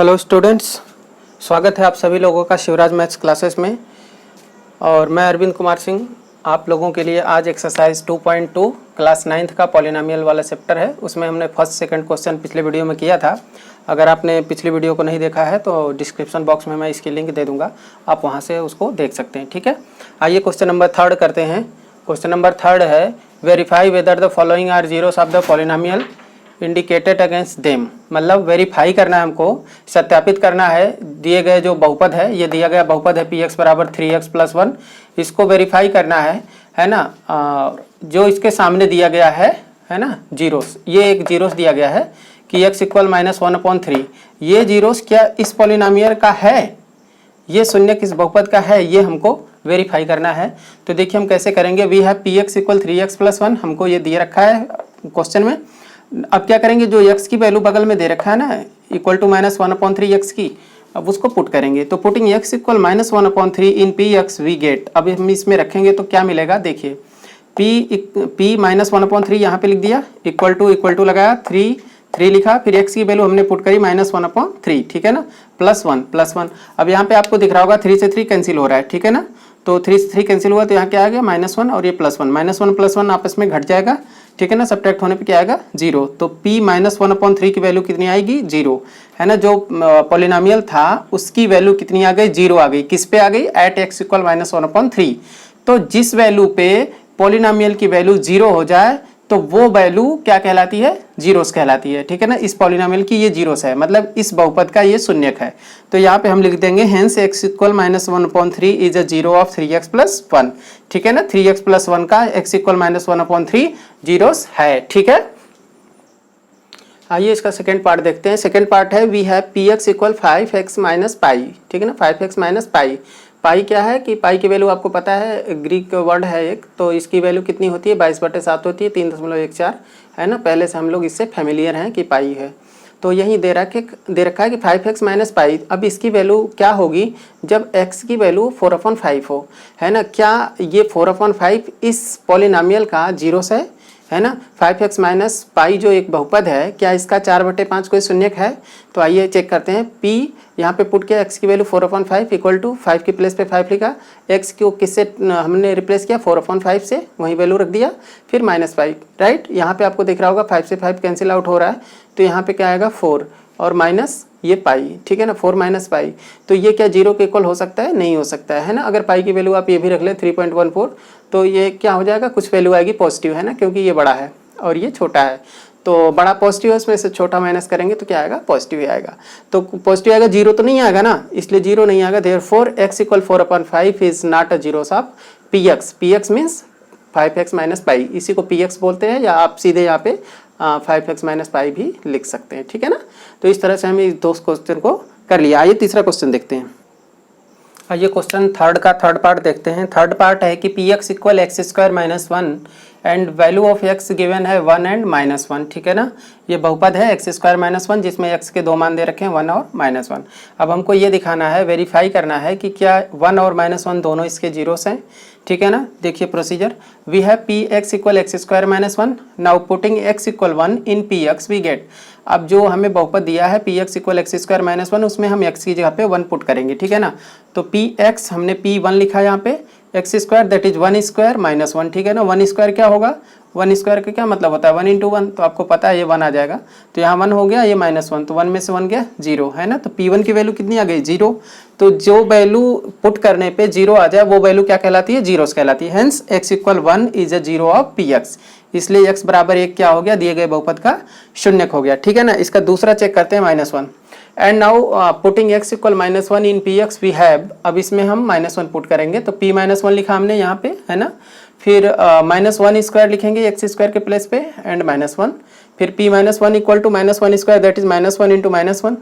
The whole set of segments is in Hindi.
हेलो स्टूडेंट्स, स्वागत है आप सभी लोगों का शिवराज मैथ्स क्लासेस में। और मैं अरविंद कुमार सिंह आप लोगों के लिए आज एक्सरसाइज 2.2 क्लास 9th का पॉलिनोमियल वाला चैप्टर है। उसमें हमने फर्स्ट सेकंड क्वेश्चन पिछले वीडियो में किया था। अगर आपने पिछली वीडियो को नहीं देखा है तो डिस्क्रिप्शन बॉक्स में मैं इसकी लिंक दे दूँगा, आप वहाँ से उसको देख सकते हैं। ठीक है, आइए क्वेश्चन नंबर 3 करते हैं। क्वेश्चन नंबर 3 है verify whether the following are zeros of the polynomial indicated against them. मतलब वेरीफाई करना है, हमको सत्यापित करना है। दिए गए जो बहुपद है, ये दिया गया बहुपद है px बराबर 3x + 1, इसको वेरीफाई करना है ना। जो इसके सामने दिया गया है ना जीरोस, ये एक जीरोस दिया गया है कि x = -1/3। ये जीरोस क्या इस पॉलिनोमियल का है, ये शून्य किस बहुपद का है, ये हमको वेरीफाई करना है। तो देखिए हम कैसे करेंगे। वी हैव px = 3x + 1, हमको ये दिए रखा है क्वेश्चन में। अब क्या करेंगे, जो x की वैल्यू बगल में दे रखा है ना = -1/3x की, अब उसको पुट करेंगे। तो putting x = -1/3 in px we get. अब हम इसमें रखेंगे तो क्या मिलेगा, देखिए p -1/3 यहाँ पे लिख दिया, इक्वल टू लगाया 3 लिखा, फिर x की वैल्यू हमने पुट करी -1/3, ठीक है ना, +1। अब यहाँ पे आपको दिख रहा होगा 3 से 3 कैंसिल हो रहा है, ठीक है ना। तो 3 से 3 कैंसिल हुआ तो यहाँ क्या आ गया -1 और ये +1, -1 + 1 आपस में घट जाएगा, ठीक है ना। सब्ट्रैक्ट होने पे क्या आएगा 0। तो p -1/3 की वैल्यू कितनी आएगी 0, है ना। जो पॉलिनोमियल था उसकी वैल्यू कितनी आ गई 0 आ गई। किस पे आ गई, एट x = -1/3। तो जिस वैल्यू पे पॉलिनोमियल की वैल्यू 0 हो जाए तो वो वैल्यू क्या कहलाती है, जीरोस कहलाती है, ठीक है ना। इस पॉलिनोमियल की ये जीरोस है, मतलब इस बहुपद का ये शून्यक है। तो यहाँ पे हम लिख देंगे hence x = -1/3 is a zero of 3x + 1, ठीक है ना। 3x + 1 का x = -1/3 जीरोस है, ठीक है। आइए इसका सेकेंड पार्ट देखते हैं। सेकेंड पार्ट है वी हैव px = 5x - पाई, ठीक है ना, 5x - पाई। पाई क्या है कि पाई की वैल्यू आपको पता है, ग्रीक वर्ड है एक, तो इसकी वैल्यू कितनी होती है 22/7 होती है, 3.14, है ना। पहले से हम लोग इससे फैमिलियर हैं कि पाई है। तो यही दे रखा है कि 5x - पाई। अब इसकी वैल्यू क्या होगी जब x की वैल्यु 4/5 हो, है ना। क्या ये 4/5 इस पॉलिनोमियल का जीरोस है ना। 5x - पाई जो एक बहुपद है, क्या इसका 4/5 कोई शून्यक है। तो आइए चेक करते हैं। p यहाँ पे पुट किया, x की वैल्यू 4/5 = 5 की प्लेस पे 5 लिखा, x को किससे हमने रिप्लेस किया 4/5 से, वही वैल्यू रख दिया, फिर -5, राइट। यहाँ पे आपको दिख रहा होगा 5 से 5 कैंसिल आउट हो रहा है, तो यहाँ पे क्या आएगा 4 और माइनस ये पाई, ठीक है ना, 4 - पाई। तो ये क्या 0 के इक्वल हो सकता है, नहीं हो सकता है ना। अगर पाई की वैल्यू आप ये भी रख लें 3.14, तो ये क्या हो जाएगा, कुछ वैल्यू आएगी पॉजिटिव, है ना, क्योंकि ये बड़ा है और ये छोटा है। तो बड़ा पॉजिटिव है, उसमें से छोटा माइनस करेंगे तो क्या आएगा, पॉजिटिव ही आएगा। तो पॉजिटिव आएगा, 0 तो नहीं आएगा ना, इसलिए 0 नहीं आएगा। Therefore x = 4/5 is not a zeros of px। px means 5x - पाई, इसी को px बोलते हैं, या आप सीधे यहाँ पे 5x - पाई भी लिख सकते हैं, ठीक है ना। तो इस तरह से हम इस दो क्वेश्चन को कर लिया। आइए तीसरा क्वेश्चन देखते हैं। आइए क्वेश्चन थर्ड का थर्ड पार्ट देखते हैं। थर्ड पार्ट है कि px = x² - 1 and value of x given है 1 एंड -1, ठीक है ना। ये बहुपद है x² - 1 जिसमें x के दो मान दे रखे हैं 1 और -1। अब हमको ये दिखाना है, वेरीफाई करना है कि क्या 1 और -1 दोनों इसके जीरोस हैं, ठीक है ना। देखिए procedure, we have px = x² - 1, now putting x = 1 in px we get. अब जो हमें बहुपद दिया है px = x² - 1, उसमें हम x की जगह पे 1 पुट करेंगे, ठीक है ना। तो px हमने p1 लिखा यहाँ पे, x² दैट इज 1² - 1, ठीक है ना। 1² क्या होगा, 1² का क्या मतलब होता है 1 × 1, तो आपको पता है ये 1 आ जाएगा। तो यहाँ 1 हो गया, ये -1, तो 1 में से 1 गया 0, है ना। तो p1 की वैल्यू कितनी आ गई 0। तो जो वैल्यू पुट करने पे 0 आ जाए वो वैल्यू क्या कहलाती है, जीरोस कहलाती है। Hence x = 1 is a zero of px, इसलिए x = 1 क्या हो गया, दिए गए बहुपद का शून्यक हो गया, ठीक है ना। इसका दूसरा चेक करते हैं -1 and now putting x = -1 in px we have. अब इसमें हम -1 पुट करेंगे, तो p - 1 लिखा हमने यहाँ पे, है ना। फिर -1² लिखेंगे x² के प्लेस पे एंड -1, फिर p - 1 = -1² दैट इज -1 × -1,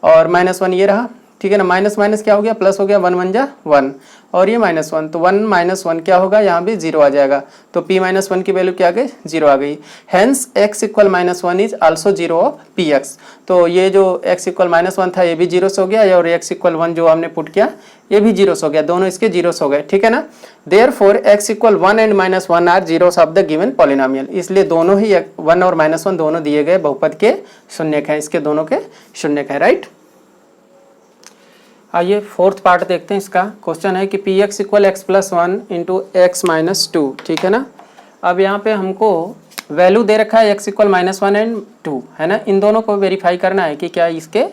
और -1 ये रहा, ठीक है ना। माइनस माइनस क्या हो गया, प्लस हो गया, 1 × 1 = 1, और ये -1, तो 1 - 1 क्या होगा, यहाँ भी 0 आ जाएगा। तो p - 1 की वैल्यू क्या आ गई, 0 आ गई। Hence x = -1 is also zero of px। तो ये जो x = -1 था ये भी जीरोस हो गया, और x = 1 जो हमने पुट किया ये भी जीरोस हो गया, दोनों इसके जीरोस हो गए, ठीक है ना। Therefore x = 1 and -1 are zeros of the given polynomial. इसलिए दोनों ही 1 और -1 दोनों दिए गए बहुपद के शून्यक हैं, इसके दोनों के शून्यक है, राइट। आइए फोर्थ पार्ट देखते हैं इसका। क्वेश्चन है कि p x equal x plus one into x minus two, ठीक है ना। अब यहाँ पे हमको वैल्यू दे रखा है x equal minus one and two, है ना। इन दोनों को वेरीफाई करना है कि क्या इसके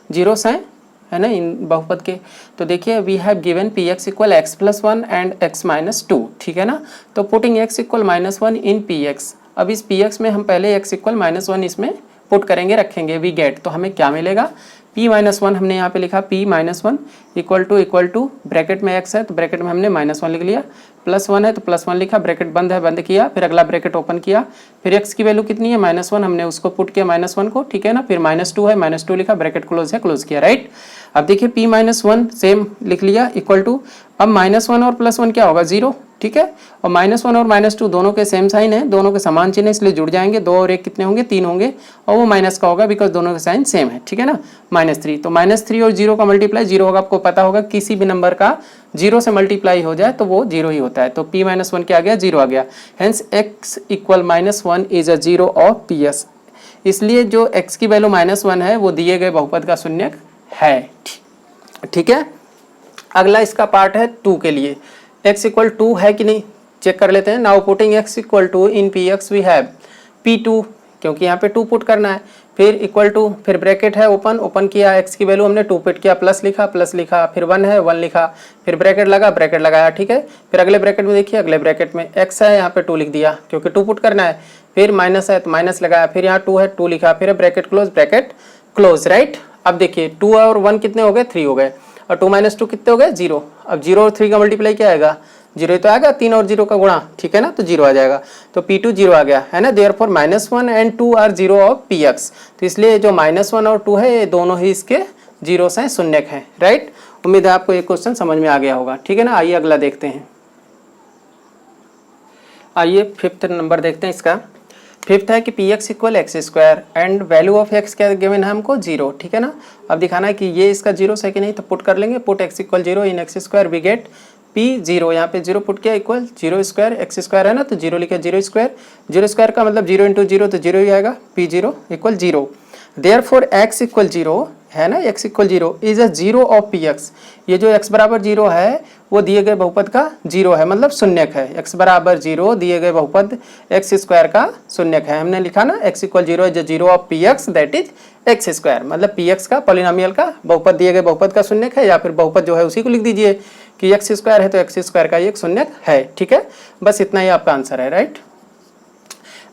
जीरोस हैं, है ना, इन बहुपद के। तो देखिए we have given p x equal x plus one and x minus two, ठीक है ना। तो putting x equal minus one in p x, अब इस पी एक्स में हम पहले एक्स इक्वल माइनस वन इसमें पुट करेंगे, रखेंगे, वी गेट, तो हमें क्या मिलेगा, p माइनस वन हमने यहाँ पे लिखा p minus one equal to bracket में x है तो ब्रैकेट में हमने माइनस वन लिख लिया, प्लस वन है तो प्लस वन लिखा, ब्रैकेट बंद है बंद किया, फिर अगला ब्रैकेट ओपन किया, फिर x की वैल्यू कितनी है माइनस वन, हमने उसको पुट किया माइनस वन को, ठीक है ना। फिर माइनस टू है, माइनस टू लिखा, ब्रैकेट क्लोज है, क्लोज किया, राइट। अब देखिए p माइनस वन सेम लिख लिया इक्वल टू, अब माइनस वन और प्लस वन क्या होगा, जीरो, ठीक है। और माइनस वन और माइनस टू दोनों के सेम साइन है, दोनों के समान चिन्ह है, इसलिए जुड़ जाएंगे, दो और एक कितने होंगे, तीन होंगे, और वो माइनस का होगा बिकॉज दोनों के साइन सेम है, ठीक है ना। माइनस थ्री, तो माइनस थ्री और जीरो का मल्टीप्लाई जीरो होगा, आपको पता होगा किसी भी नंबर का जीरो से मल्टीप्लाई हो जाए तो वो जीरो ही होता है। तो p माइनस वन क्या आ गया, जीरो आ गया, hence x equal minus one is a zero of P S. इसलिए जो x की वैल्यू माइनस वन है वो दिए गए बहुपद का शून्यक है, ठीक है। अगला इसका पार्ट है टू के लिए, x इक्वल टू है कि नहीं चेक कर लेते हैं। Now putting x equal to in p x we have p2, क्योंकि यहाँ पे टू पुट करना है, फिर इक्वल टू, फिर ब्रैकेट है ओपन, ओपन किया, x की वैल्यू हमने टू पुट किया, प्लस लिखा, फिर वन है वन लिखा, फिर ब्रैकेट लगा, ब्रैकेट लगाया, ठीक है। फिर अगले ब्रैकेट में देखिए, अगले ब्रैकेट में x है, यहाँ पे टू लिख दिया क्योंकि टू पुट करना है, फिर माइनस है तो माइनस लगाया, फिर यहाँ टू है टू लिखा, फिर ब्रैकेट क्लोज, राइट। अब देखिए टू और वन कितने हो गए, थ्री हो गए, और टू माइनस टू कितने हो गए, जीरो। अब जीरो और थ्री का मल्टीप्लाई क्या आएगा, जीरो तो आएगा, तीन और जीरो का गुणा, ठीक है ना, तो जीरो आ जाएगा, तो p2 जीरो आ गया, है ना। Therefore minus one and two are zero of px, तो इसलिए जो माइनस वन और टू है ये दोनों ही इसके जीरो हैं, शून्यक हैं, राइट। उम्मीद है आपको ये क्वेश्चन समझ में आ गया होगा, ठीक है ना। आइए अगला देखते हैं। आइए फिफ्थ नंबर देखते हैं इसका। फिफ्थ है कि p x equal x square and value of x क्या गिवन है हमको, जीरो, ठीक है ना। अब दिखाना है कि ये इसका जीरो है कि नहीं, तो पुट कर लेंगे, put x equal zero in x square we get p zero, यहाँ पे जीरो पुट किया equal zero square x square है ना, तो जीरो लिखा, जीरो स्क्वायर का मतलब जीरो इंटू जीरो तो जीरो ही आएगा, p zero equal zero. Therefore x equal zero है ना, x equal zero is a zero of p x, ये जो x बराबर जीरो है वो दिए गए बहुपद का जीरो है, मतलब शून्यक है। x बराबर जीरो दिए गए बहुपद एक्स स्क्वायर का शून्यक है, हमने लिखा ना x equal zero is a zero of p x that is x square, मतलब पी एक्स का पॉलिनोमियल का बहुपद दिए गए बहुपद का शून्यक है, या फिर बहुपद जो है उसी को लिख दीजिए कि एक्स स्क्वायर है तो एक्स स्क्वायर का एक शून्यक है, ठीक है। बस इतना ही आपका आंसर है, राइट।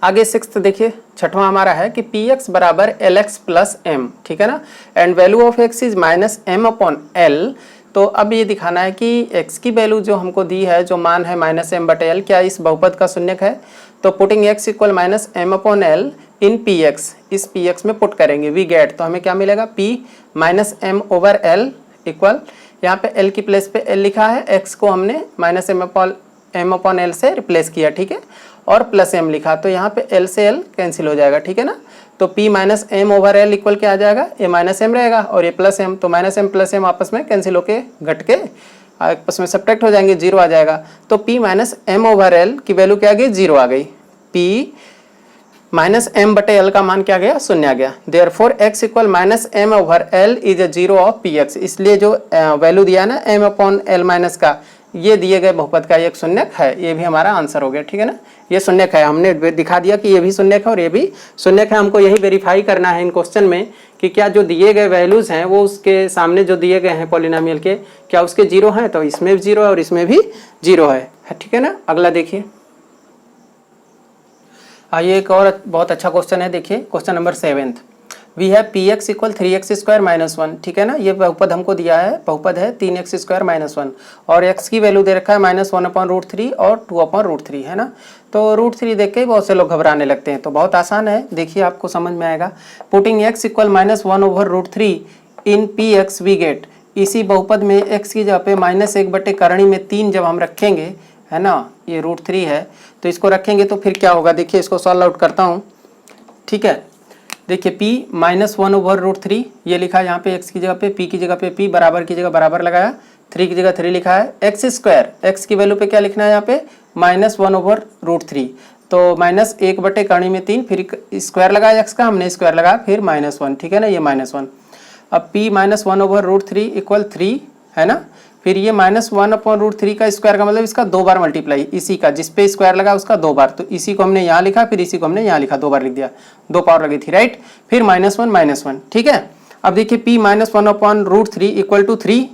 आगे सिक्स्थ देखिए, छठवां हमारा है कि पी एक्स बराबर एल एक्स प्लस एम, ठीक है ना, and value of x is minus m upon l. तो अब ये दिखाना है कि x की वैल्यू जो हमको दी है, जो मान है माइनस एम बटे एल, क्या इस बहुपद का शून्यक है। तो putting x equal minus m upon l in p x, इस पी एक्स में पुट करेंगे वी गेट, तो हमें क्या मिलेगा, p minus m over l equal, यहाँ पे l की प्लेस पे l लिखा है, x को हमने माइनस एम अपॉन एल से रिप्लेस किया, ठीक है, और प्लस m लिखा, तो यहाँ पे l से l कैंसिल हो जाएगा, ठीक है ना। तो p minus m over l equal क्या आ जाएगा, ये माइनस एम रहेगा और ये प्लस एम, तो माइनस एम प्लस एम आपस में कैंसिल होके घट के आपस में सब्ट्रैक्ट हो जाएंगे, जीरो आ जाएगा। तो p minus m over l की वैल्यू क्या आ गई, जीरो आ गई, p माइनस एम बटे एल का मान क्या गया, शून्य आ गया। Therefore x equal minus m over l is a zero of p x, इसलिए जो वैल्यू दिया ना एम अपॉन एल माइनस का, ये दिए गए बहुपद का एक शून्यक है, ये भी हमारा आंसर हो गया, ठीक है ना। ये शून्यक है, हमने दिखा दिया कि ये भी शून्यक है और ये भी शून्यक है। हमको यही वेरीफाई करना है इन क्वेश्चन में कि क्या जो दिए गए वैल्यूज हैं वो उसके सामने जो दिए गए हैं पॉलिनोमियल के, क्या उसके जीरो हैं, तो इसमें भी जीरो है और इसमें भी जीरो है, ठीक है ना। अगला देखिए, आइए एक और बहुत अच्छा क्वेश्चन है, देखिए question number 7th। We have p x equal three x square minus one, ठीक है ना। ये बहुपद हमको दिया है, बहुपद है तीन एक्स स्क्वायर माइनस वन, और x की वैल्यू दे रखा है minus one upon root three और टू अपॉन रूट थ्री, है ना। तो रूट थ्री देख के ही बहुत से लोग घबराने लगते हैं, तो बहुत आसान है, देखिए आपको समझ में आएगा। Putting x equal minus one over root three in p x we get, इसी बहुपद में x की जगह पे माइनस एक बटे करणी में तीन जब हम रखेंगे, है ना, ये रूट थ्री है तो इसको रखेंगे तो फिर क्या होगा, देखिए इसको सॉल्व आउट करता हूँ, ठीक है। देखिए p minus one over root three, ये लिखा है यहाँ पे x की जगह पे, p की जगह पे p, बराबर की जगह बराबर लगाया, थ्री की जगह थ्री लिखा है, एक्स स्क्वायर, x की वैल्यू पे क्या लिखना है यहाँ पे, minus one over root three, तो माइनस एक बटे करणी में तीन, फिर स्क्वायर लगाया x का, हमने स्क्वायर लगाया, फिर माइनस वन, ठीक है ना, ये माइनस वन। अब p माइनस 1/√3 इक्वल 3 है ना। फिर ये -1/√3 का स्क्वायर का मतलब इसका 2 बार मल्टीप्लाई, इसी का जिस पे स्क्वायर लगा उसका 2 बार, तो इसी को हमने यहाँ लिखा, फिर इसी को हमने यहाँ लिखा, 2 बार लिख दिया, 2 पावर लगी थी, राइट। फिर -1 ठीक है। अब देखिए p -1/√3 इक्वल टू 3,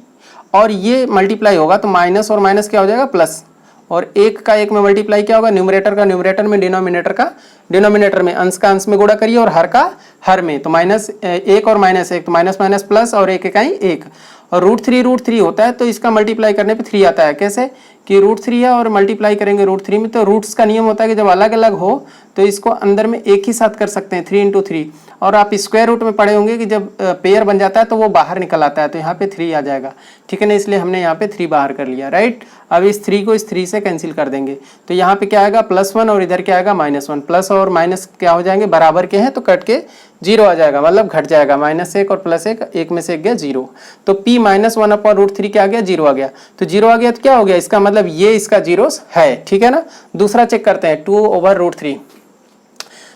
और ये मल्टीप्लाई होगा तो माइनस और माइनस क्या हो जाएगा प्लस, और एक का एक में मल्टीप्लाई क्या होगा, न्यूमरेटर का न्यूमरेटर में, डिनोमिनेटर का डिनोमिनेटर में, अंश का अंश में गुणा करिए और हर का हर में, तो -1 और -1 तो माइनस माइनस प्लस, और एक इकाई 1, और √3 होता है तो इसका मल्टीप्लाई करने पे 3 आता है। कैसे कि √3 है और मल्टीप्लाई करेंगे √3 में, तो रूट्स का नियम होता है कि जब अलग अलग हो तो इसको अंदर में एक ही साथ कर सकते हैं, 3 × 3, और आप स्क्वायर रूट में पढ़े होंगे कि जब पेयर बन जाता है तो वो बाहर निकल आता है, तो यहाँ पे 3 आ जाएगा, ठीक है ना, इसलिए हमने यहाँ पे 3 बाहर कर लिया, राइट। अब इस 3 को इस 3 से कैंसिल कर देंगे, तो यहाँ पे क्या आएगा +1 और इधर क्या आएगा -1, प्लस और माइनस क्या हो जाएंगे, बराबर के हैं तो कट के 0 आ जाएगा, मतलब घट जाएगा, -1 और +1, एक में से एक गया 0, तो p -1/√3 क्या आ गया, 0 आ गया, तो 0 आ गया तो क्या हो गया, इसका मतलब ये इसका जीरोस है, ठीक है ना। दूसरा चेक करते हैं, 2/√3,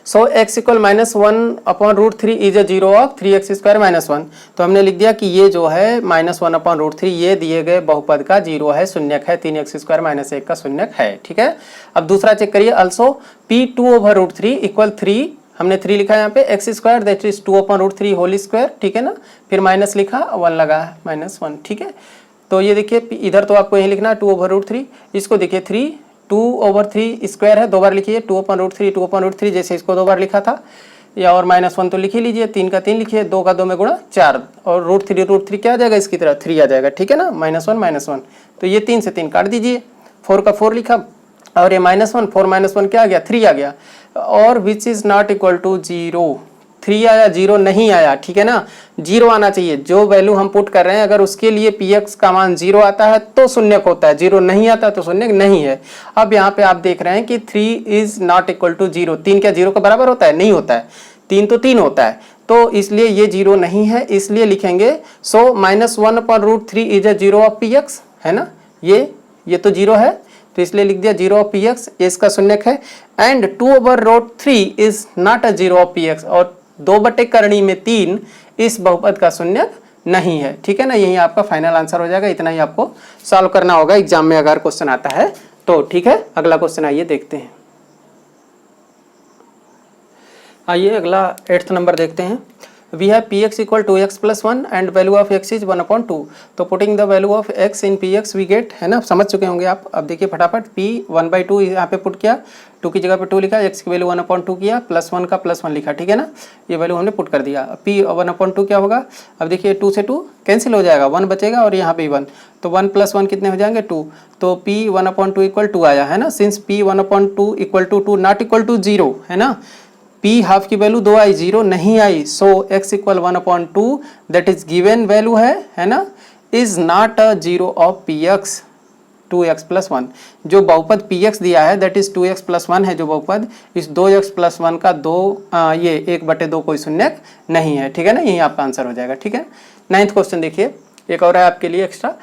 सो x equal -1/√3 is a zero of 3x² -1, तो हमने लिख दिया कि ये जो है -1/√3 ये दिए गए बहुपद का जीरो है, शून्यक है, 3x² -1 का शून्यक है, ठीक है। अब दूसरा चेक करिए, अल्सो p 2/√3 इक्वल 3, हमने 3 लिखा है यहाँ पे, x² that is 2/√3 whole square, ठीक है ना, फिर माइनस लिखा, 1 लगा -1, ठीक है। तो ये देखिए इधर तो आपको यही लिखना है 2/√3, इसको देखिए 3 2/3 स्क्वायर है, 2 बार लिखिए, 2/√3 जैसे इसको 2 बार लिखा था, या और -1 तो लिख ही लीजिए, 3 का 3 लिखिए, 2 का 2 में गुणा 4, और √3 क्या आ जाएगा इसकी तरह 3 आ जाएगा, ठीक है ना, -1 तो ये 3 से 3 काट दीजिए, 4 का 4 लिखा, और ये -1 4 -1 क्या आ गया 3 आ गया, और which is not equal to 0, 3 आया, 0 नहीं आया, ठीक है ना, 0 आना चाहिए, जो वैल्यू हम पुट कर रहे हैं अगर उसके लिए px का मान 0 आता है तो शून्यक होता है, 0 नहीं आता तो शून्यक नहीं है। अब यहाँ पे आप देख रहे हैं कि 3 इज नॉट इक्वल टू 0, 3 क्या 0 का बराबर होता है, नहीं होता है, 3 तो 3 होता है, तो इसलिए ये 0 नहीं है, इसलिए लिखेंगे सो -1/√3 is a zero of px, है ना, ये तो 0 है, तो इसलिए लिख दिया 0 ऑफ px, ये इसका शून्यक है, and 2/√3 is not a zero of px, और 2/3 में 3 इस बहुपद का शून्यक नहीं है, ठीक है ना, यही आपका फाइनल आंसर हो जाएगा, इतना ही आपको सॉल्व करना होगा एग्जाम में अगर क्वेश्चन आता है तो, ठीक है। अगला क्वेश्चन आइए देखते हैं, आइए अगला 8th नंबर देखते हैं। We have px equal 2x plus 1 and value of x is 1/2, तो putting the value of x in px we get, है ना, समझ चुके होंगे आप। अब देखिए फटाफट, p 1/2 यहाँ पे पुट किया, 2 की जगह पे 2 लिखा, x की वैल्यू 1/2 किया, +1 का +1 लिखा, ठीक है ना, ये वैल्यू हमने पुट कर दिया। p 1/2 क्या होगा, अब देखिए 2 से 2 कैंसिल हो जाएगा, 1 बचेगा और यहाँ पे 1, तो 1 + 1 कितने हो जाएंगे 2, तो p 1/2 इक्वल 2 आया, है ना, since p 1/2 equal to 2 not equal to 0, है ना, p हाफ की वैल्यू 2 आई, 0 नहीं आई, so x equal 1/2 that is given value है ना, is not a zero of px 2x + 1, जो बहुपद px दिया है दैट इज 2x + 1 है जो बहुपद, इस 2x + 1 का ये 1/2 कोई शून्यक नहीं है, ठीक है ना, यही आपका आंसर हो जाएगा, ठीक है। 9th क्वेश्चन देखिए, एक और है आपके लिए एक्स्ट्रा,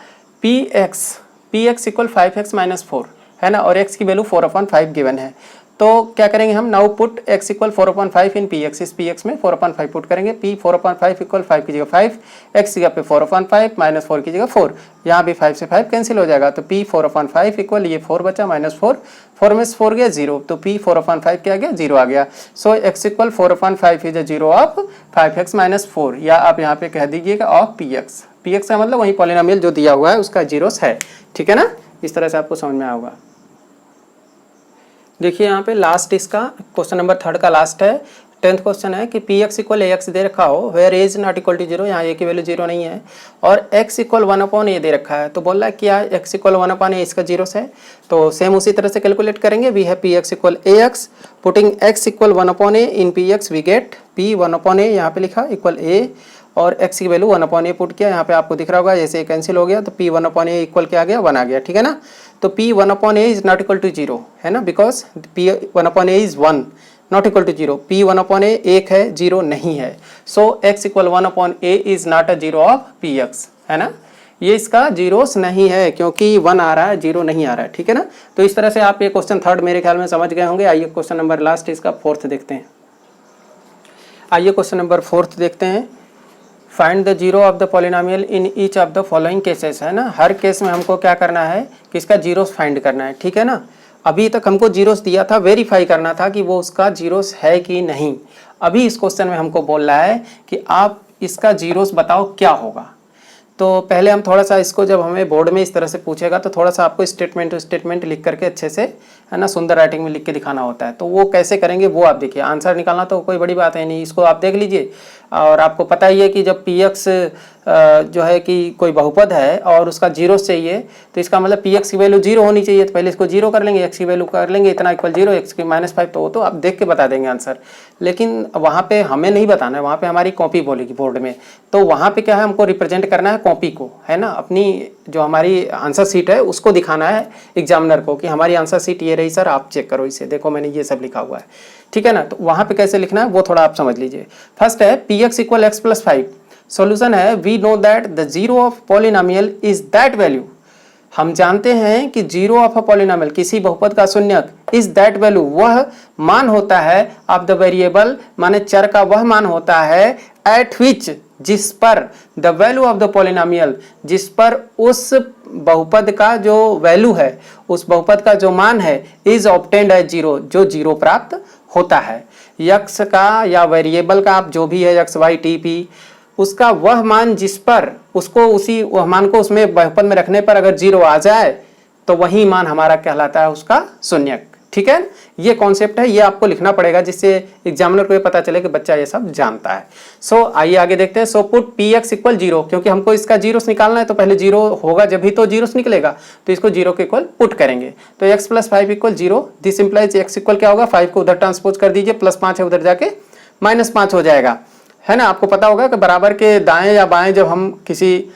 px इक्वल 5x - 4, है ना, और x की वैल्यू 4/5 गिवन है, तो क्या करेंगे हम, नाउ पुट x इक्वल 4/5 इन px, इस px में 4/5 पुट करेंगे, p 4/5 इक्वल 5 की जगह 5, x की जगह पे 4/5 -4 की जगह 4, यहाँ भी 5 से 5 कैंसिल हो जाएगा, तो p 4/5 इक्वल ये 4 बचा -4, 4 में से 4 गया 0, तो p 4/5 क्या आ गया 0 आ गया, सो x equal 4/5 is a zero of 5x - 4, या आप यहाँ पे कह दीजिएगा ऑफ px का मतलब वही पॉलिनोमियल जो दिया हुआ है उसका जीरोस है, ठीक है ना, इस तरह से आपको समझ में आएगा। देखिए यहाँ पे लास्ट इसका क्वेश्चन नंबर 3rd का लास्ट है, 10th क्वेश्चन है कि px इक्वल ax दे रखा हो, where a is not equal to 0, यहाँ a की वैल्यू 0 नहीं है, और x इक्वल 1/a दे रखा है, तो बोल रहा है क्या x इक्वल 1/a इसका जीरोस है, तो सेम उसी तरह से कैलकुलेट करेंगे, वी है px equal ax, putting x equal 1/a in px we get p 1/a यहाँ पे लिखा इक्वल a, और x की वैल्यू 1/a पुट किया, यहाँ पे आपको दिख रहा होगा जैसे कैंसिल हो गया, तो p 1/a इक्वल क्या आ गया 1 आ गया, ठीक है ना, तो p 1/a is not equal to 0, है ना, because p 1/a is 1 not equal to 0, p 1/a 1 है 0 नहीं है, so x equal 1/a is not a zero of px, है ना, ये इसका जीरोस नहीं है क्योंकि 1 आ रहा है 0 नहीं आ रहा है, ठीक है ना। तो इस तरह से आप ये क्वेश्चन 3rd मेरे ख्याल में समझ गए होंगे। आइए क्वेश्चन नंबर लास्ट इसका 4th देखते हैं, आइए क्वेश्चन नंबर 4th देखते हैं। Find the zero of the polynomial in each of the following cases, है ना। हर केस में हमको क्या करना है कि इसका जीरोस फाइंड करना है, ठीक है ना। अभी तक हमको जीरोस दिया था, वेरीफाई करना था कि वो उसका जीरोस है कि नहीं। अभी इस क्वेश्चन में हमको बोल रहा है कि आप इसका जीरोस बताओ क्या होगा। तो पहले हम थोड़ा सा इसको, जब हमें बोर्ड में इस तरह से पूछेगा तो थोड़ा सा आपको स्टेटमेंट टू स्टेटमेंट लिख करके अच्छे से, है ना, सुंदर राइटिंग में लिख के दिखाना होता है। तो वो कैसे करेंगे वो आप देखिए। आंसर निकालना तो कोई बड़ी बात है नहीं, इसको आप देख लीजिए। और आपको पता ही है कि जब पी एक्स जो है कि कोई बहुपद है और उसका जीरो चाहिए तो इसका मतलब पी एक्स की वैल्यू जीरो होनी चाहिए। तो पहले इसको जीरो कर लेंगे, एक्स की वैल्यू कर लेंगे इतना इक्वल जीरो, एक्स की -5, तो वो तो आप देख के बता देंगे आंसर। लेकिन वहाँ पे हमें नहीं बताना है, वहाँ पे हमारी कॉपी बोलेगी बोर्ड में। तो वहाँ पे क्या है, हमको रिप्रेजेंट करना है कॉपी को, है ना। अपनी जो हमारी आंसर शीट है उसको दिखाना है एग्जामिनर को कि हमारी आंसर शीट ये रही सर, आप चेक करो इसे, देखो मैंने ये सब लिखा हुआ है, ठीक है ना। तो वहाँ पे कैसे लिखना है वो थोड़ा आप समझ लीजिए। फर्स्ट है p x equal x plus 5। Solution है we know that the zero of polynomial is that value. हम जानते हैं कि जीरो ऑफ अ पॉलिनोमियल, किसी बहुपद का शून्यक, इज दैट वैल्यू, वह मान होता है, ऑफ द वेरिएबल माने चर का वह मान होता है, एट विच, जिस पर, the value of the polynomial, जिस पर उस बहुपद का जो वैल्यू है, उस बहुपद का जो मान है, इज ऑब्टेन्ड एज जीरो, जो जीरो प्राप्त होता है। यक्स का या वेरिएबल का, आप जो भी है एक्स वाई टी पी, उसका वह मान जिस पर, उसको उसी वह मान को उसमें बहुपद में रखने पर अगर जीरो आ जाए तो वही मान हमारा कहलाता है उसका शून्यक, ठीक है। ये कॉन्सेप्ट है, ये आपको लिखना पड़ेगा जिससे एग्जामिनर को ये पता चले कि बच्चा ये सब जानता है। सो आइए आगे देखते हैं। So put p x equal zero, क्योंकि हमको इसका जीरोस निकालना है तो पहले जीरो होगा जब भी तो जीरोस निकलेगा, तो इसको जीरो के इक्वल पुट करेंगे। तो x plus 5 equal zero, this implies x equal क्या होगा, 5 को उधर ट्रांसपोज कर दीजिए, +5 है उधर जाके -5 हो जाएगा, है ना। आपको पता होगा कि बराबर के दाएं या बाएं जब हम किसी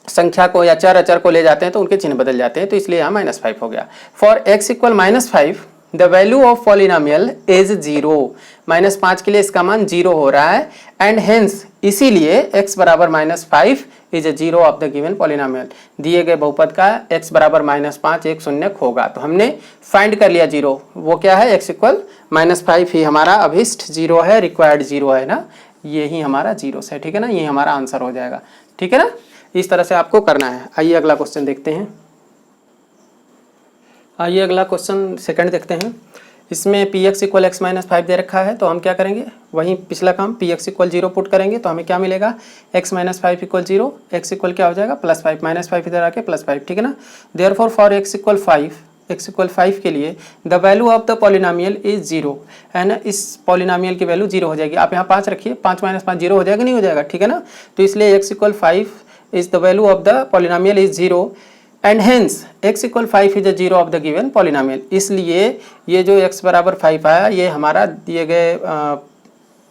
संख्या को या चर अचर को ले जाते हैं तो उनके चिन्ह बदल जाते हैं, तो इसलिए यहाँ -5 हो गया। For x equal -5 the value of polynomial is zero, -5 के लिए इसका मान जीरो हो रहा है, एंड हेंस इसीलिए x बराबर -5 is a zero of the given polynomial. दिए गए बहुपद का x बराबर -5 एक शून्यक होगा। तो हमने फाइंड कर लिया जीरो, वो क्या है, x इक्वल -5 ही हमारा अभिष्ट जीरो है, रिक्वायर्ड जीरो है ना, यही हमारा जीरो है, ठीक है ना, यही हमारा आंसर हो जाएगा, ठीक है ना। इस तरह से आपको करना है। आइए अगला क्वेश्चन देखते हैं। आइए अगला क्वेश्चन सेकंड देखते हैं। इसमें पी एक्स इक्वल एक्स -5 दे रखा है, तो हम क्या करेंगे, वहीं पिछला काम P x equal zero put करेंगे। तो हमें क्या मिलेगा, x -5 equal zero, x equal क्या हो जाएगा +5, -5 इधर आके +5, ठीक है ना। Therefore for x equal 5, x equal 5 के लिए the value of the polynomial is zero, है ना। इस पॉलिनोमियल की वैल्यू जीरो हो जाएगी। आप यहाँ 5 रखिए, 5 - 5 जीरो हो जाएगा, नहीं हो जाएगा, ठीक है ना। तो इसलिए x equal 5 is the value of the polynomial is zero, and hence x equal 5 is the zero of the given polynomial. इसलिए ये जो x बराबर 5 आया, ये हमारा दिए गए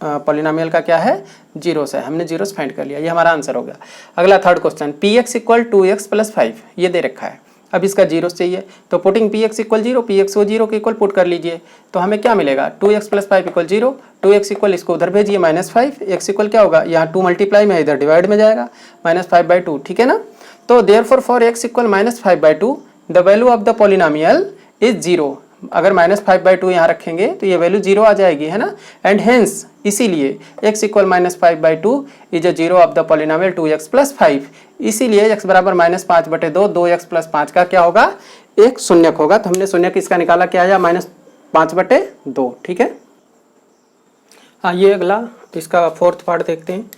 पॉलिनोमियल का क्या है, जीरोस है। हमने जीरोस फाइंड कर लिया, ये हमारा आंसर हो गया। अगला third question, P x equal 2x + 5 ये दे रखा है। अब इसका जीरोस चाहिए, तो putting p x equal zero, P x को जीरो के इक्वल पुट कर लीजिए। तो हमें क्या मिलेगा, 2x + 5 equal zero, 2x equal इसको उधर भेजिए -5, x इक्वल क्या होगा, यहाँ 2 मल्टीप्लाई में इधर डिवाइड में जाएगा, -5/2, ठीक है ना। तो therefore for x equal -5/2 the value of the polynomial is zero. अगर -5/2 यहाँ रखेंगे तो ये वैल्यू जीरो आ जाएगी, है ना। एंड हेंस इसीलिए x equal -5/2 is a zero of the polynomial 2x + 5। इसीलिए x बराबर -5/2, 2x + 5 का क्या होगा, एक शून्यक होगा। तो हमने शून्यक इसका निकाला, क्या आया, -5/2, ठीक है। आइए अगला इसका फोर्थ पार्ट देखते हैं।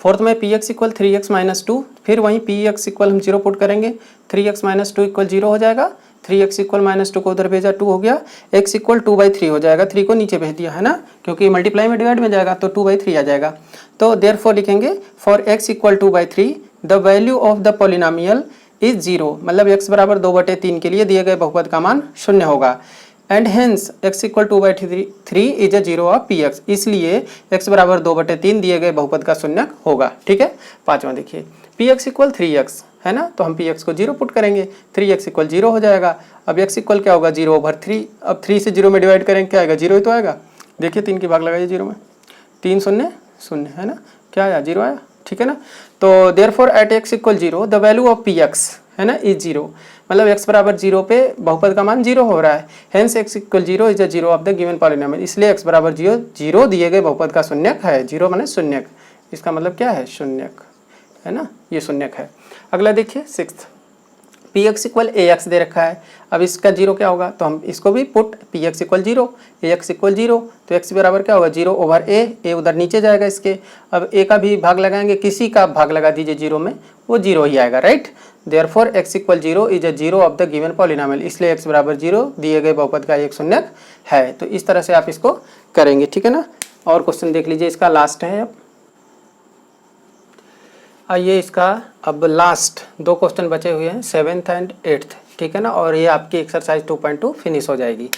फोर्थ में पी एक्स इक्वल 3x - 2, फिर वहीं पी एक्स इक्वल हम जीरो पुट करेंगे, 3x - 2 इक्वल जीरो हो जाएगा, 3x इक्वल -2 को उधर भेजा, 2 हो गया, x इक्वल 2/3 हो जाएगा, 3 को नीचे भेज दिया, है ना, क्योंकि मल्टीप्लाई में डिवाइड में जाएगा, तो 2/3 आ जाएगा। तो देयरफॉर लिखेंगे for x equal 2/3 the value of the polynomial is zero, मतलब x बराबर 2/3 के लिए दिए गए बहुपद का मान शून्य होगा। And hence x equal 2/3 is a zero of p x, इसलिए x बराबर 2/3 दिए गए बहुपद का शून्यक होगा, ठीक है। पांचवा देखिए, पी एक्स इक्वल 3x, है ना, तो हम पी एक्स को जीरो पुट करेंगे, 3x इक्वल जीरो हो जाएगा। अब x इक्वल क्या होगा, 0/3। अब 3 से 0 में डिवाइड करेंगे, क्या आएगा, जीरो ही तो आएगा। देखिए 3 की भाग लगाइए जीरो में, 3 0 0, है ना, क्या आया, जीरो आया, ठीक है ना। तो therefore at x equal zero the value of p x, है ना, इज जीरो, मतलब x बराबर जीरो पे बहुपद का मान जीरो हो रहा है। Hence x equal zero is a zero of the given polynomial, इसलिए x बराबर जीरो दिए गए बहुपद का शून्यक है, जीरो माने शून्यक, इसका मतलब क्या है, शून्यक, है ना, ये शून्यक है। अगला देखिए 6th, पी एक्स इक्वल ए एक्स दे रखा है। अब इसका जीरो क्या होगा, तो हम इसको भी put p x equal zero, a x equal zero, तो एक्स बराबर क्या होगा, जीरो ओवर ए उधर नीचे जाएगा इसके। अब ए का भी भाग लगाएंगे, किसी का भाग लगा दीजिए जीरो में, वो जीरो ही आएगा, right. Therefore x equal zero is a zero of the given polynomial, इसलिए एक्स बराबर जीरो दिए गए बहुपद का एक शून्यक है। तो इस तरह से आप इसको करेंगे, ठीक है ना। और क्वेश्चन देख लीजिए, इसका लास्ट है। अब आइए इसका अब लास्ट 2 क्वेश्चन बचे हुए हैं, 7th एंड 8th, ठीक है ना। और ये आपकी एक्सरसाइज 2.2 फिनिश हो जाएगी।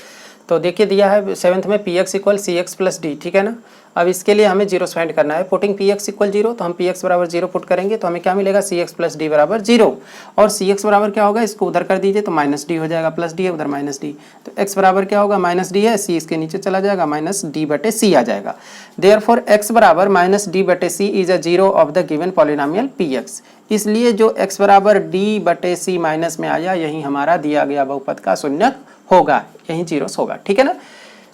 तो देखिए दिया है 7th में p x equal c x plus d, ठीक है ना। अब इसके लिए हमें जीरो फाइंड करना है। Putting p x equal zero, तो हम पी एक्स बराबर जीरो पुट करेंगे तो हमें क्या मिलेगा, सी एक्स प्लस डी बराबर जीरो। और सी एक्स बराबर क्या होगा, इसको उधर कर दीजिए तो माइनस डी हो जाएगा, प्लस डी है उधर माइनस डी, तो एक्स बराबर क्या होगा, माइनस डी है, सी इसके नीचे चला जाएगा, माइनस डी बटे सी आ जाएगा। देयरफॉर एक्स बराबर माइनस डी बटे c is a zero of the given polynomial p x. इसलिए जो x बराबर डी बटे सी माइनस में आया, यही हमारा दिया गया बहुपद का शून्यक होगा, यही जीरोस होगा, ठीक है ना।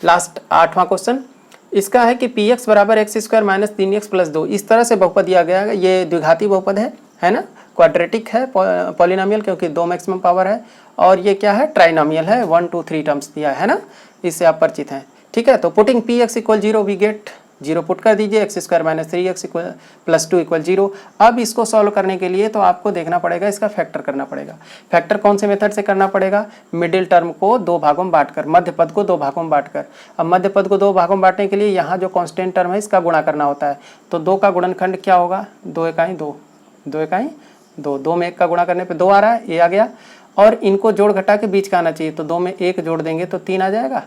लास्ट 8वां क्वेश्चन, इसका है कि पी एक्स बराबर x square minus 3x plus 2, इस तरह से बहुपद दिया गया है। ये द्विघाती बहुपद है ना, क्वाड्रेटिक है पॉलिनोमियल, क्योंकि 2 मैक्सिमम पावर है। और ये क्या है, ट्राइनोमियल है, 1 2 3 टर्म्स दिया है ना, इससे आप परिचित हैं, ठीक है। तो putting p x equal zero we get zero put कर दीजिए, x square minus 3x equal plus 2 equal zero. अब इसको सॉल्व करने के लिए तो आपको देखना पड़ेगा, इसका फैक्टर करना पड़ेगा। फैक्टर कौन से मेथड से करना पड़ेगा, मिडिल टर्म को 2 भागों में बांटकर, मध्य पद को 2 भागों में बांटकर। अब मध्य पद को 2 भागों में बांटने के लिए यहाँ जो कांस्टेंट टर्म है इसका गुणा करना होता है। तो 2 का गुणनखंड क्या होगा, 2 इकाई 2, 2 इकाई 2, 2 में 1 का गुणा करने पर 2 आ रहा है, ये आ गया। और इनको जोड़ घटा के बीच का आना चाहिए, तो 2 में 1 जोड़ देंगे तो 3 आ जाएगा,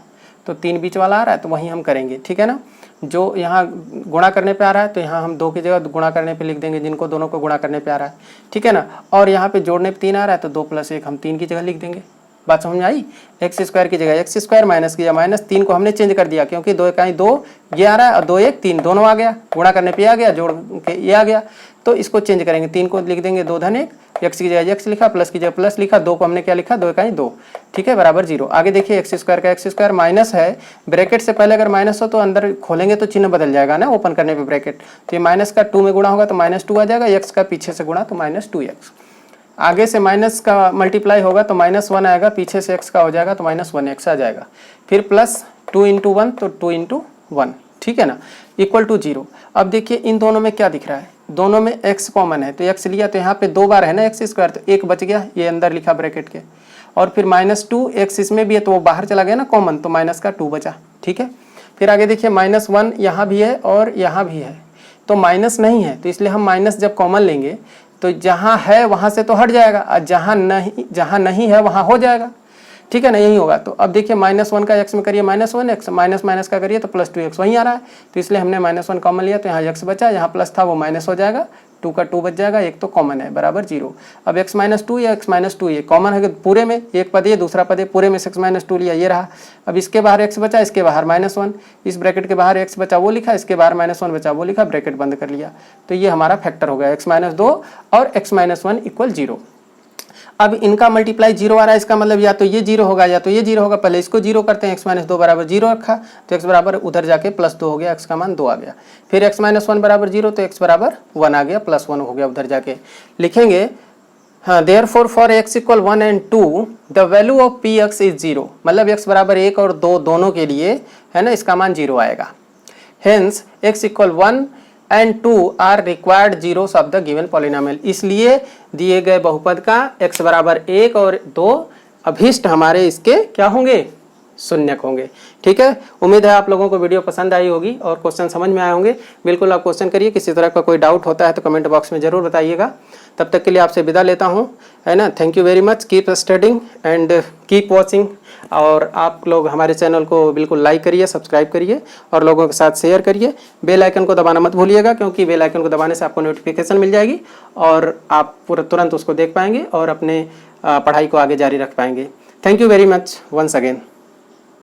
तो 3 बीच वाला आ रहा है, तो वहीं हम करेंगे, ठीक है ना। जो यहाँ गुणा करने पे आ रहा है तो यहाँ हम 2 की जगह गुणा करने पे लिख देंगे, जिनको दोनों को गुणा करने पे आ रहा है, ठीक है ना। और यहाँ पे जोड़ने पे 3 आ रहा है तो 2 + 1 हम 3 की जगह लिख देंगे। बात समझ में आई, एक्स स्क्वायर की जगह एक्स स्क्वायर माइनस किया, माइनस 3 को हमने चेंज कर दिया, क्योंकि 2 इकाई 2 ये आ रहा है और 2 1 3 दोनों आ गया, गुणा करने पे आ गया, जोड़ के ये आ गया, तो इसको चेंज करेंगे। 3 को लिख देंगे 2 धन 1, एक्स की जगह एक्स लिखा, प्लस की जगह प्लस लिखा, 2 को हमने क्या लिखा, 2 इकाई 2, ठीक है, बराबर जीरो। आगे देखिए एक्स स्क्वायर का एक्स स्क्वायर माइनस है, ब्रैकेट से पहले अगर माइनस हो तो अंदर खोलेंगे तो चिन्ह बदल जाएगा ना, ओपन करने पे ब्रैकेट, तो ये माइनस का 2 में गुणा होगा तो -2 आ जाएगा, एक्स का पीछे से गुणा तो -2x। आगे से माइनस का मल्टीप्लाई होगा तो -1 आएगा, पीछे से x का हो जाएगा तो -1x आ जाएगा। फिर प्लस 2 × 1 तो 2 × 1, ठीक है ना, इक्वल टू 0। अब देखिए इन दोनों में क्या दिख रहा है, दोनों में x कॉमन है, तो x लिया तो यहाँ पे 2 बार है ना एक्स स्क्वायर, तो 1 बच गया, ये अंदर लिखा ब्रैकेट के। और फिर -2x इसमें भी है तो वो बाहर चला गया ना कॉमन, तो -2 बचा, ठीक है। फिर आगे देखिए -1 यहाँ भी है और यहाँ भी है, तो माइनस नहीं है, तो इसलिए हम माइनस जब कॉमन लेंगे तो जहाँ है वहाँ से तो हट जाएगा, और जहाँ नहीं है वहाँ हो जाएगा, ठीक है ना, यही होगा। तो अब देखिए -1 का x में करिए -1x, माइनस का करिए तो +2x वहीं आ रहा है, तो इसलिए हमने -1 कॉमन लिया तो यहाँ x बचा, यहाँ प्लस था वो माइनस हो जाएगा, 2 का 2 बच जाएगा, 1 तो कॉमन है, बराबर 0। अब x - 2 या x - 2 ये कॉमन है पूरे में, एक पद ये दूसरा पद ये, पूरे में से x - 2 लिया, ये रहा। अब इसके बाहर x बचा, इसके बाहर -1, इस ब्रैकेट के बाहर x बचा वो लिखा, इसके बाहर -1 बचा वो लिखा, ब्रैकेट बंद कर लिया, तो ये हमारा फैक्टर हो गया x - 2 और x - 1 = 0। अब इनका मल्टीप्लाई 0 आ रहा है, इसका मतलब या तो ये 0 होगा या तो ये 0 होगा। पहले इसको 0 करते हैं, x - 2 बराबर 0 रखा तो x बराबर उधर जाके +2 हो गया, x का मान 2 आ गया। फिर x - 1 बराबर 0 तो x बराबर 1 आ गया, +1 हो गया, उधर जाके लिखेंगे। हाँ, therefore for x = 1 and 2 the value of px is 0, मतलब x बराबर 1 और 2 दोनों के लिए है ना, इसका मान 0 आएगा। हेंस x = 1 and 2 are required zeros of the given polynomial, इसलिए दिए गए बहुपद का x बराबर 1 और 2 अभीष्ट हमारे इसके क्या होंगे, शून्यक होंगे, ठीक है। उम्मीद है आप लोगों को वीडियो पसंद आई होगी और क्वेश्चन समझ में आए होंगे। बिल्कुल आप क्वेश्चन करिए, किसी तरह का कोई डाउट होता है तो कमेंट बॉक्स में ज़रूर बताइएगा। तब तक के लिए आपसे विदा लेता हूँ, है ना। Thank you very much, keep studying and keep watching. और आप लोग हमारे चैनल को बिल्कुल लाइक करिए, सब्सक्राइब करिए और लोगों के साथ शेयर करिए। बेल आइकन को दबाना मत भूलिएगा, क्योंकि बेल आइकन को दबाने से आपको नोटिफिकेशन मिल जाएगी और आप तुरंत उसको देख पाएंगे और अपने पढ़ाई को आगे जारी रख पाएंगे। Thank you very much once again.